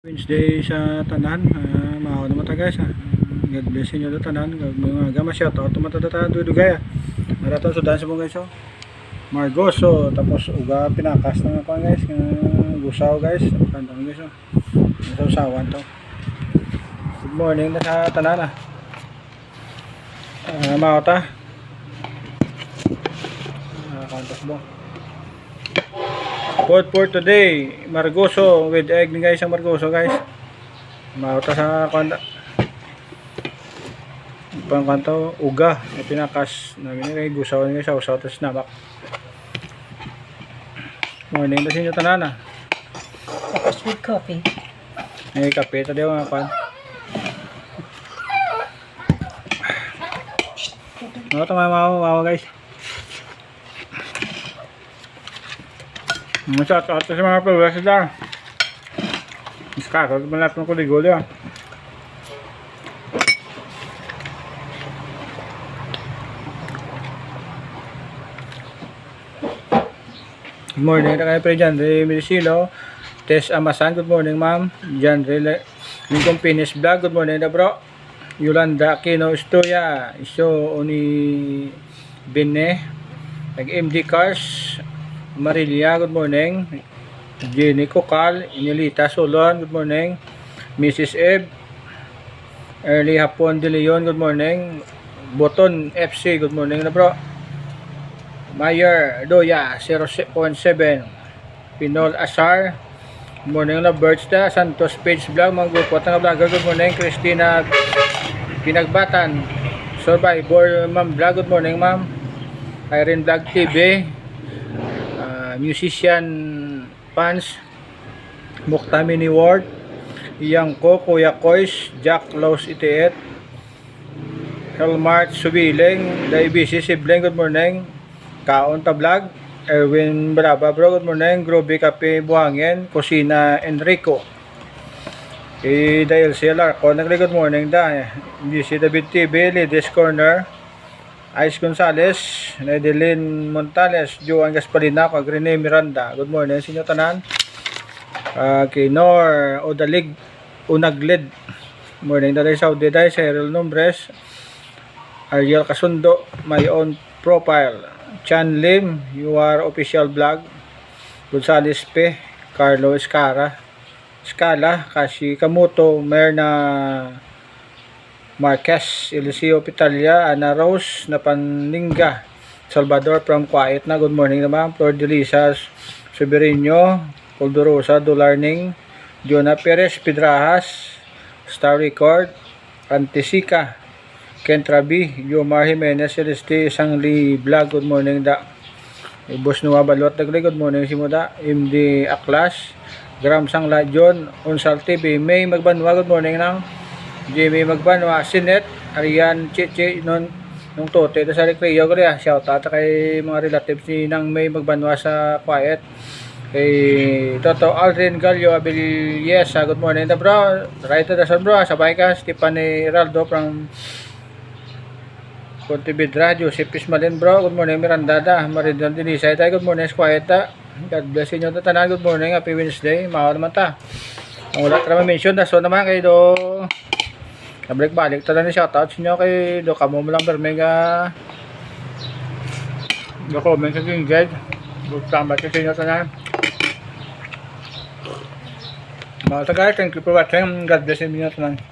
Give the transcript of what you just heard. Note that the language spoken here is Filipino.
Wednesday sa tanan, mao naman ta guys. God bless inyo ta tanan. Mga gama shout out tumata ta dudugay. Maraton sudan sa mga guys. Margoso tapos uga pinakas na ko guys. Gusaw guys. Kantong guys. Sawan to. Good morning na sa tanan. Mao ta. Kantos mo. Food for today, margoso with egg guys, ang margoso guys. Mauta sa kanta. Pangkanto uga, pinakas namin kay gusaw ni sa usaw tas namak. Morning na sinyo tanana. Tapos with coffee. May kape ta daw nga pan. No tama mau guys. Masya at sa mga pagwas lang. Iskakot malap ng kuligol yan. Good morning na kayo pa dyan. Medicilo. Tess Amasan. Good morning ma'am. Dyan Lincoln Finish Vlog. Good morning na bro. Yolanda Aquino Estoya. Iso Oni Bine. Nag-MD Cars. Marilia, good morning. Jenny Kokal, Inelita Solon, good morning. Mrs. Eb, Early Hapon De Leon, good morning. Boton FC, good morning na bro. Mayer Doya, 0.7. Pinol Asar, good morning na Birchda. Santos Page Vlog, mga grupo at vlogger, good morning. Christina Pinagbatan, Survivor Ma'am Vlog, good morning ma'am. Irene Vlog TV, Musician Pans, Mukta Mini Ward, Iyangko, Kuya Kois, Jack Laws Itiet, Helmart Subiling, Daibisi Sibling, good morning. Kaon Tablag, Erwin Braba bro, good morning. Groby Kape Buhangin, Kusina Enrico, Dahil Silar, Conagre, good morning da. GC David TV, Ladies Corner, Ice Gonzales, Nedeline Montales, Joan Gasparina, Rene Miranda. Good morning sa inyo tanan. Kinor Odalig Unaglid. Morning dalay Saudi day, Cyril Nombres, Ariel Kasundo, my own profile. Chan Lim, you are official vlog. Gonzales P, Carlo Escara, Scala, Kashi Kamuto, Merna Marquez, Eliseo Pitalia, Ana Rose, Napanlinga, Salvador from Quiet na, good morning naman. Flor de Lisas, Soberino, Coldorosa, Dolarning, Jonah Perez, Pedrajas, Star Record, Antisica, Kentrabi, Yomar Jimenez, Celeste, Sangli Vlog, good morning da. Boss Nuwa Balot, good morning si Muda, MD Aklas, Gram Sangla John, Unsal TV, May Magbanwa, good morning nang. Jimmy Magbanwa, Sinet, Arian Chichi, nung tote, sa Recreo ko rin, shout out kay mga relatives ni Nang May Magbanwa sa Quiet, kay Toto Aldrin Gallo Abilies, good morning na bro, right to the sun bro, sabay ka, Stefan Heraldo from Pontevedra, Joseph Ismalin bro, good morning Miranda da, Maridon Dinisay tayo, good morning Quiet ta, God bless inyo ta tanan, good morning, happy Wednesday, mahal naman ta, ang wala ka naman mention, so naman kayo do, balik talaga ni shoutout sa inyo kay do kamo mo lang bermega do comment sa king guide tambah sa inyo tanan mga tagay, thank you for watching, God bless inyo tanan.